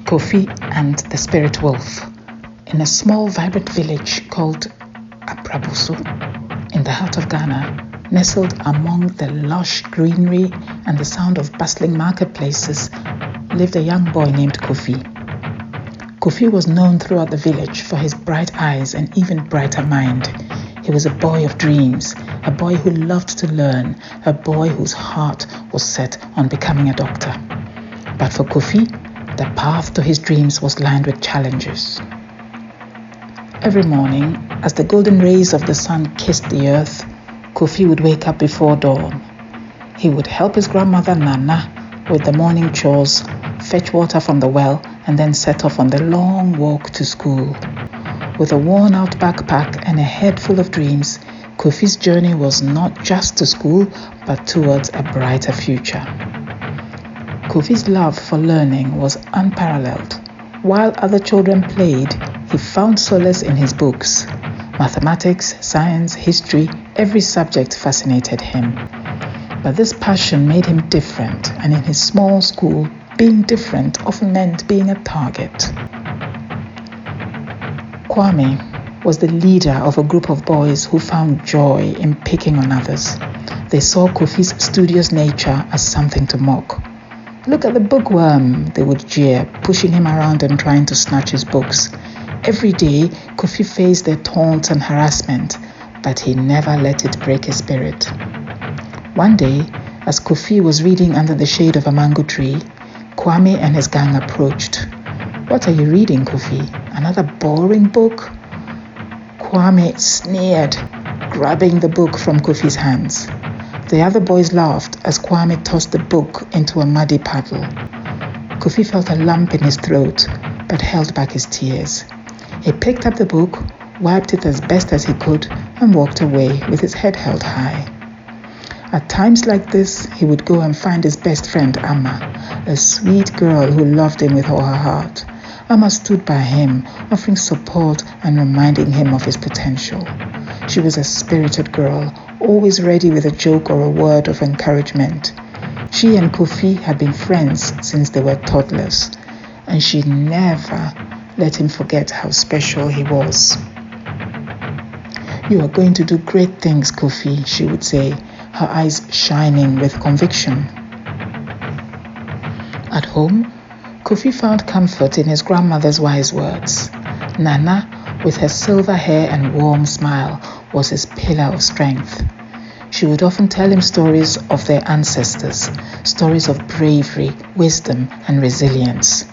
Kofi and the Spirit Wolf. In a small, vibrant village called Abrabuso, in the heart of Ghana, nestled among the lush greenery and the sound of bustling marketplaces, lived a young boy named Kofi. Kofi was known throughout the village for his bright eyes and even brighter mind. He was a boy of dreams, a boy who loved to learn, a boy whose heart was set on becoming a doctor. But for Kofi, the path to his dreams was lined with challenges. Every morning, as the golden rays of the sun kissed the earth, Kofi would wake up before dawn. He would help his grandmother Nana with the morning chores, fetch water from the well, and then set off on the long walk to school. With a worn-out backpack and a head full of dreams, Kofi's journey was not just to school, but towards a brighter future. Kofi's love for learning was unparalleled. While other children played, he found solace in his books. Mathematics, science, history, every subject fascinated him. But this passion made him different, and in his small school, being different often meant being a target. Kwame was the leader of a group of boys who found joy in picking on others. They saw Kofi's studious nature as something to mock. "Look at the bookworm," they would jeer, pushing him around and trying to snatch his books. Every day, Kofi faced their taunts and harassment, but he never let it break his spirit. One day, as Kofi was reading under the shade of a mango tree, Kwame and his gang approached. "What are you reading, Kofi? Another boring book?" Kwame sneered, grabbing the book from Kofi's hands. The other boys laughed as Kwame tossed the book into a muddy puddle. Kofi felt a lump in his throat, but held back his tears. He picked up the book, wiped it as best as he could, and walked away with his head held high. At times like this, he would go and find his best friend Amma, a sweet girl who loved him with all her heart. Amma stood by him, offering support and reminding him of his potential. She was a spirited girl, always ready with a joke or a word of encouragement. She and Kofi had been friends since they were toddlers, and she never let him forget how special he was. "You are going to do great things, Kofi," she would say, her eyes shining with conviction. At home, Kofi found comfort in his grandmother's wise words. Nana, with her silver hair and warm smile, was his pillar of strength. She would often tell him stories of their ancestors, stories of bravery, wisdom, and resilience.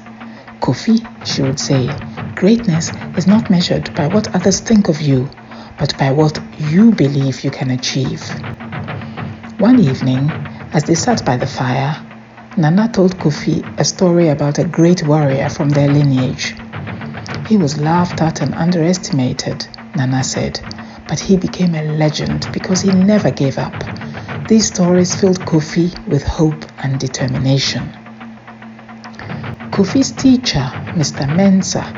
"Kofi," she would say, "greatness is not measured by what others think of you, but by what you believe you can achieve." One evening, as they sat by the fire, Nana told Kofi a story about a great warrior from their lineage. "He was laughed at and underestimated," Nana said, "but he became a legend because he never gave up." These stories filled Kofi with hope and determination. Kofi's teacher, Mr. Mensah,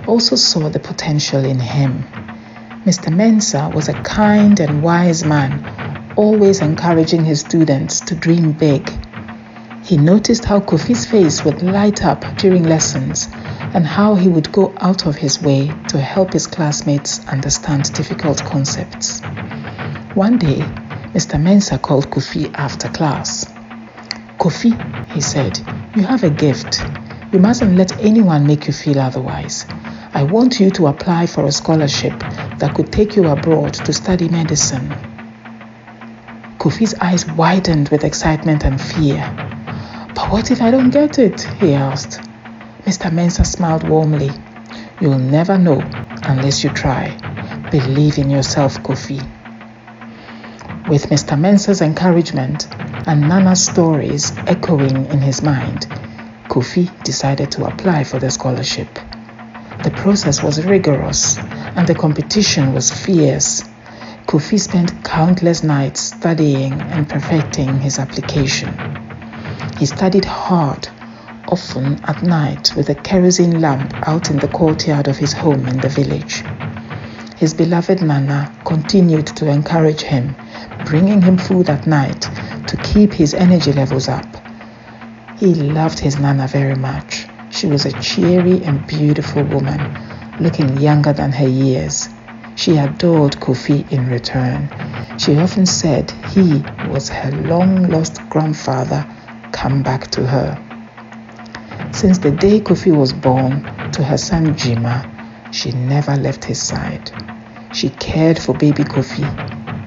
also saw the potential in him. Mr. Mensah was a kind and wise man, always encouraging his students to dream big. He noticed how Kofi's face would light up during lessons and how he would go out of his way to help his classmates understand difficult concepts. One day, Mr. Mensah called Kofi after class. "Kofi," he said, "you have a gift. You mustn't let anyone make you feel otherwise. I want you to apply for a scholarship that could take you abroad to study medicine." Kofi's eyes widened with excitement and fear. "But what if I don't get it?" he asked. Mr. Mensah smiled warmly. "You'll never know unless you try. Believe in yourself, Kofi." With Mr. Mensah's encouragement and Nana's stories echoing in his mind, Kofi decided to apply for the scholarship. The process was rigorous and the competition was fierce. Kofi spent countless nights studying and perfecting his application. He studied hard, often at night with a kerosene lamp out in the courtyard of his home in the village. His beloved Nana continued to encourage him, bringing him food at night to keep his energy levels up. He loved his Nana very much. She was a cheery and beautiful woman, looking younger than her years. She adored Kofi in return. She often said he was her long-lost grandfather come back to her. Since the day Kofi was born to her son Jima, she never left his side. She cared for baby Kofi,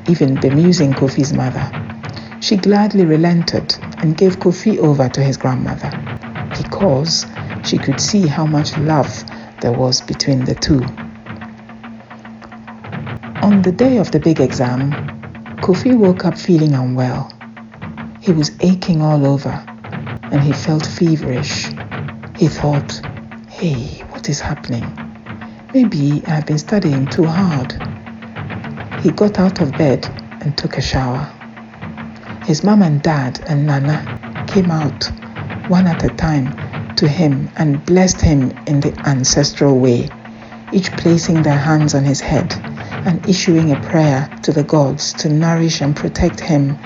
even bemusing Kofi's mother. She gladly relented and gave Kofi over to his grandmother because she could see how much love there was between the two. On the day of the big exam, Kofi woke up feeling unwell. He was aching all over and he felt feverish. He thought, hey, what is happening? Maybe I've been studying too hard. He got out of bed and took a shower. His mom and dad and Nana came out one at a time to him and blessed him in the ancestral way, each placing their hands on his head and issuing a prayer to the gods to nourish and protect him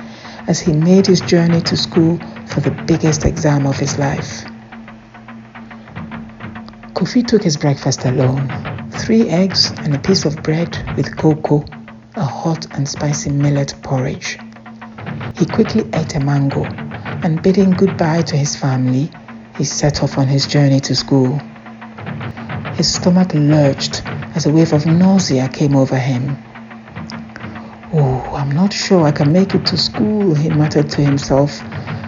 as he made his journey to school for the biggest exam of his life. Kofi took his breakfast alone, 3 eggs and a piece of bread with cocoa, a hot and spicy millet porridge. He quickly ate a mango and bidding goodbye to his family, he set off on his journey to school. His stomach lurched as a wave of nausea came over him. Oh, I'm not sure I can make it to school, he muttered to himself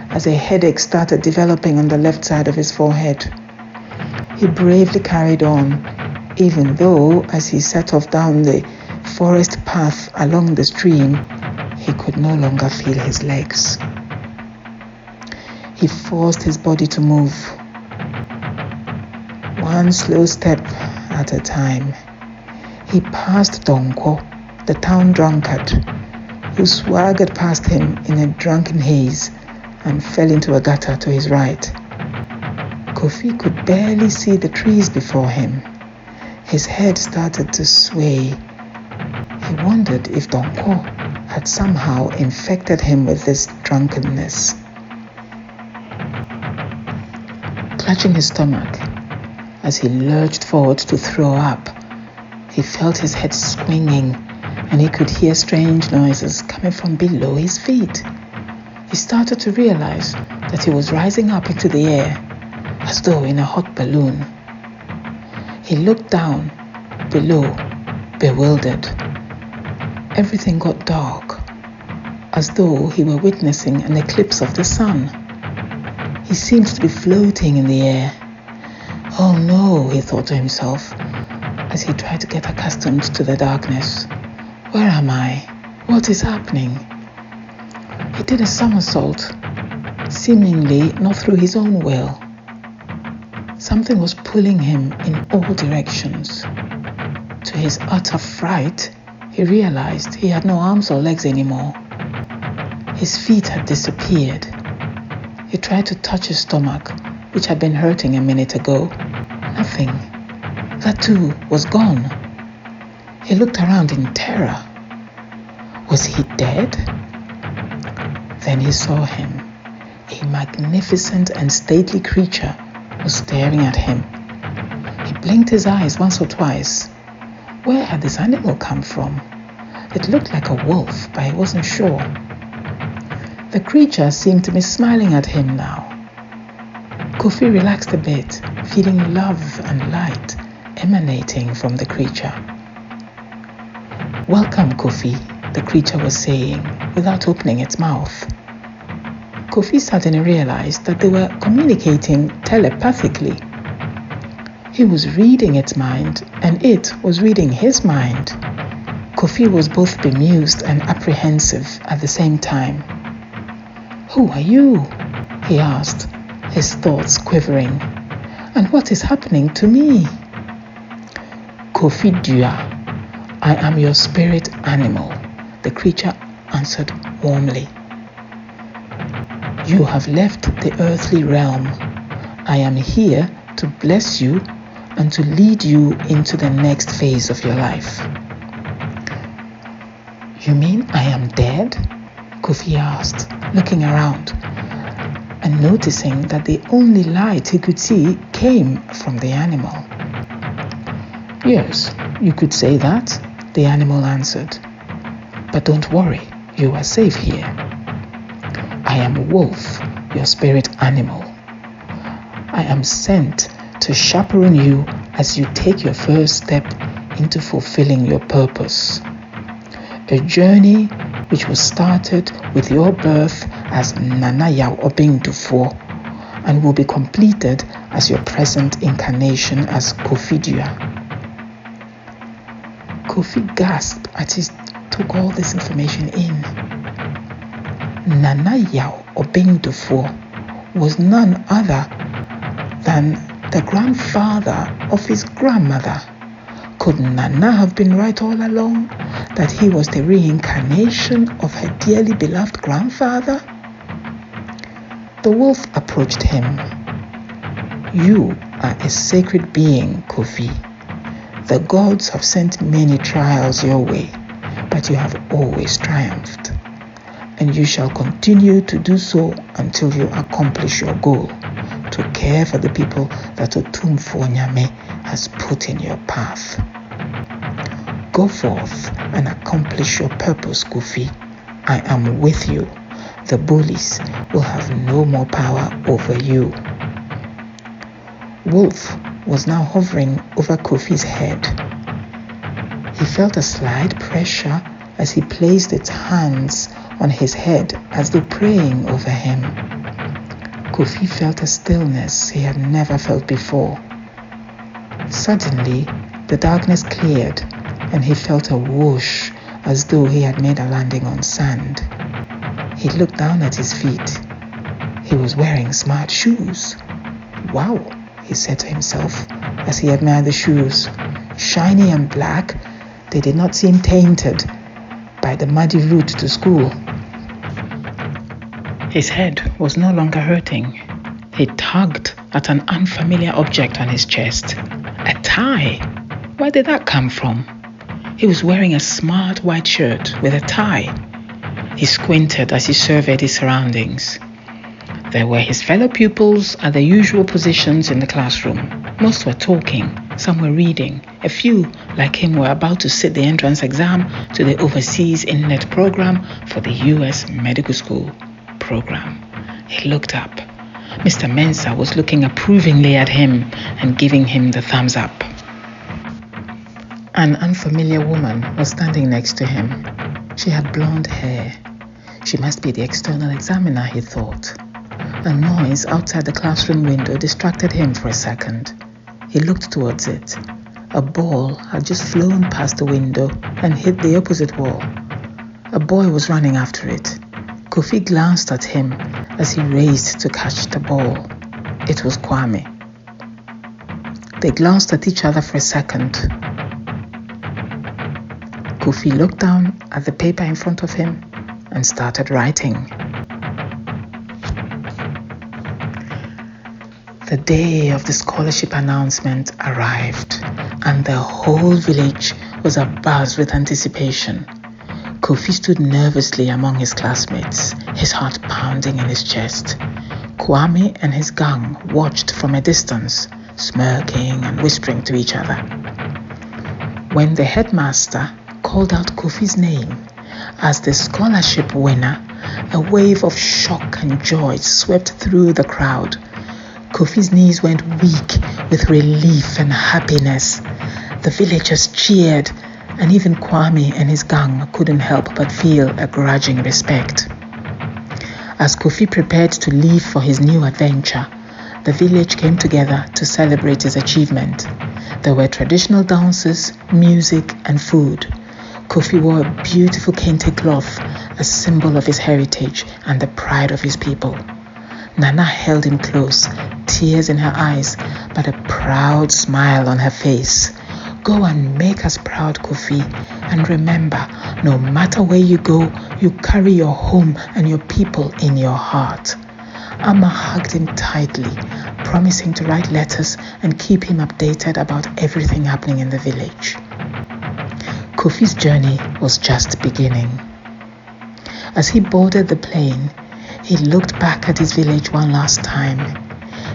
as a headache started developing on the left side of his forehead. He bravely carried on, even though as he set off down the forest path along the stream, he could no longer feel his legs. He forced his body to move, one slow step at a time. He passed Donko, the town drunkard, who swaggered past him in a drunken haze and fell into a gutter to his right. Kofi could barely see the trees before him. His head started to sway. He wondered if Donko had somehow infected him with this drunkenness. Clutching his stomach, as he lurched forward to throw up, he felt his head swinging and he could hear strange noises coming from below his feet. He started to realize that he was rising up into the air, as though in a hot balloon. He looked down, below, bewildered. Everything got dark, as though he were witnessing an eclipse of the sun. He seemed to be floating in the air. Oh no, he thought to himself, as he tried to get accustomed to the darkness. Where am I? What is happening? He did a somersault, seemingly not through his own will. Something was pulling him in all directions. To his utter fright, he realized he had no arms or legs anymore. His feet had disappeared. He tried to touch his stomach, which had been hurting a minute ago. Nothing. That too was gone. He looked around in terror. Was he dead? Then he saw him. A magnificent and stately creature was staring at him. He blinked his eyes once or twice. Where had this animal come from? It looked like a wolf, but he wasn't sure. The creature seemed to be smiling at him now. Kofi relaxed a bit, feeling love and light emanating from the creature. Welcome, Kofi, the creature was saying, without opening its mouth. Kofi suddenly realized that they were communicating telepathically. He was reading its mind, and it was reading his mind. Kofi was both bemused and apprehensive at the same time. Who are you? He asked, his thoughts quivering. And what is happening to me? Kofi Dua, I am your spirit animal, the creature answered warmly. You have left the earthly realm. I am here to bless you and to lead you into the next phase of your life. You mean I am dead? Kofi asked, looking around. and noticing that the only light he could see came from the animal. "Yes, you could say that," the animal answered. "But don't worry, you are safe here. I am Wolf, your spirit animal. I am sent to chaperone you as you take your first step into fulfilling your purpose. A journey which was started with your birth as Nana Yao Obingdufo and will be completed as your present incarnation as Kofi Dua." Kofi gasped as he took all this information in. Nana Yao Obingdufo was none other than the grandfather of his grandmother. Could Nana have been right all along, that he was the reincarnation of her dearly beloved grandfather? The wolf approached him. "You are a sacred being, Kofi. The gods have sent many trials your way, but you have always triumphed. And you shall continue to do so until you accomplish your goal, to care for the people that Otumfo Nyame has put in your path. Go forth and accomplish your purpose, Kofi. I am with you. The bullies will have no more power over you." Wolf was now hovering over Kofi's head. He felt a slight pressure as he placed its hands on his head as though praying over him. Kofi felt a stillness he had never felt before. Suddenly, the darkness cleared and he felt a whoosh as though he had made a landing on sand. He looked down at his feet. He was wearing smart shoes. "Wow," he said to himself as he admired the shoes. Shiny and black, they did not seem tainted by the muddy route to school. His head was no longer hurting. He tugged at an unfamiliar object on his chest. A tie! Where did that come from? He was wearing a smart white shirt with a tie. He squinted as he surveyed his surroundings. There were his fellow pupils at their usual positions in the classroom. Most were talking, some were reading. A few, like him, were about to sit the entrance exam to the Overseas Inlet program for the US Medical School program. He looked up. Mr. Mensah was looking approvingly at him and giving him the thumbs up. An unfamiliar woman was standing next to him. She had blonde hair. She must be the external examiner, he thought. A noise outside the classroom window distracted him for a second. He looked towards it. A ball had just flown past the window and hit the opposite wall. A boy was running after it. Kofi glanced at him as he raced to catch the ball. It was Kwame. They glanced at each other for a second. Kofi looked down at the paper in front of him and started writing. The day of the scholarship announcement arrived, and the whole village was abuzz with anticipation. Kofi stood nervously among his classmates, his heart pounding in his chest. Kwame and his gang watched from a distance, smirking and whispering to each other. When the headmaster called out Kofi's name as the scholarship winner, a wave of shock and joy swept through the crowd. Kofi's knees went weak with relief and happiness. The villagers cheered, and even Kwame and his gang couldn't help but feel a grudging respect. As Kofi prepared to leave for his new adventure, the village came together to celebrate his achievement. There were traditional dances, music, and food. Kofi wore a beautiful kente cloth, a symbol of his heritage and the pride of his people. Nana held him close, tears in her eyes, but a proud smile on her face. Go and make us proud, Kofi. And remember, no matter where you go, you carry your home and your people in your heart. Amma hugged him tightly, promising to write letters and keep him updated about everything happening in the village. Kofi's journey was just beginning. As he boarded the plane, He looked back at his village one last time.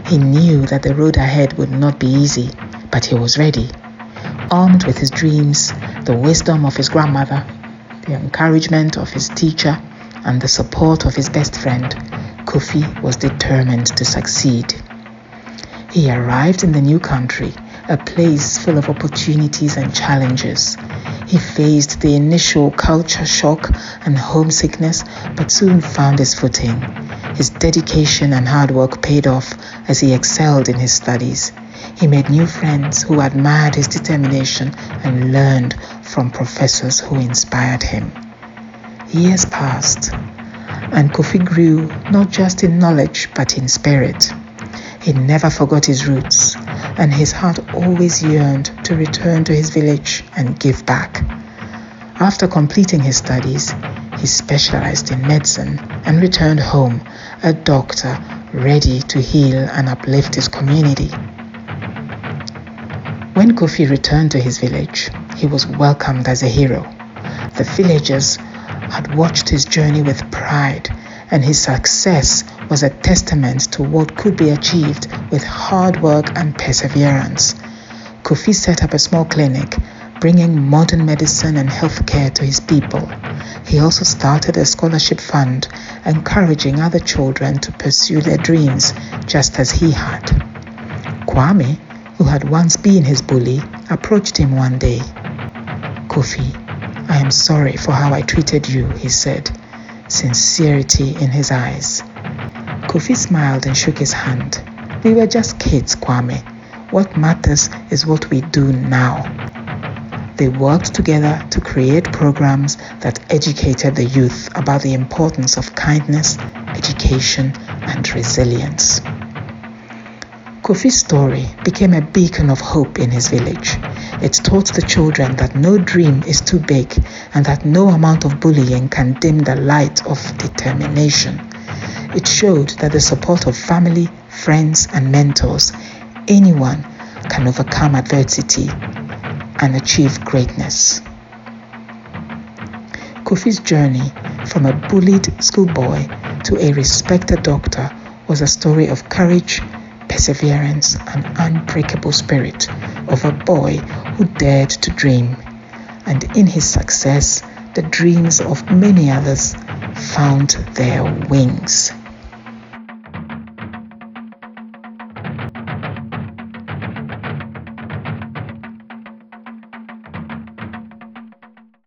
He knew that the road ahead would not be easy, but he was ready. Armed with his dreams, the wisdom of his grandmother, the encouragement of his teacher, and the support of his best friend, Kofi was determined to succeed. He arrived in the new country, a place full of opportunities and challenges. He faced the initial culture shock and homesickness, but soon found his footing. His dedication and hard work paid off as he excelled in his studies. He made new friends who admired his determination and learned from professors who inspired him. Years passed, and Kofi grew not just in knowledge but in spirit. He never forgot his roots, and his heart always yearned to return to his village and give back. After completing his studies, he specialized in medicine and returned home, a doctor ready to heal and uplift his community. When Kofi returned to his village, he was welcomed as a hero. The villagers had watched his journey with pride, and his success was a testament to what could be achieved with hard work and perseverance. Kofi set up a small clinic, bringing modern medicine and healthcare to his people. He also started a scholarship fund, encouraging other children to pursue their dreams just as he had. Kwame, who had once been his bully, approached him one day. "Kofi, I am sorry for how I treated you," he said, sincerity in his eyes. Kofi smiled and shook his hand. "We were just kids, Kwame. What matters is what we do now." They worked together to create programs that educated the youth about the importance of kindness, education, and resilience. Kofi's story became a beacon of hope in his village. It taught the children that no dream is too big and that no amount of bullying can dim the light of determination. It showed that the support of family, friends, and mentors, anyone can overcome adversity and achieve greatness. Kofi's journey from a bullied schoolboy to a respected doctor was a story of courage, perseverance, and unbreakable spirit of a boy who dared to dream. And in his success, the dreams of many others found their wings.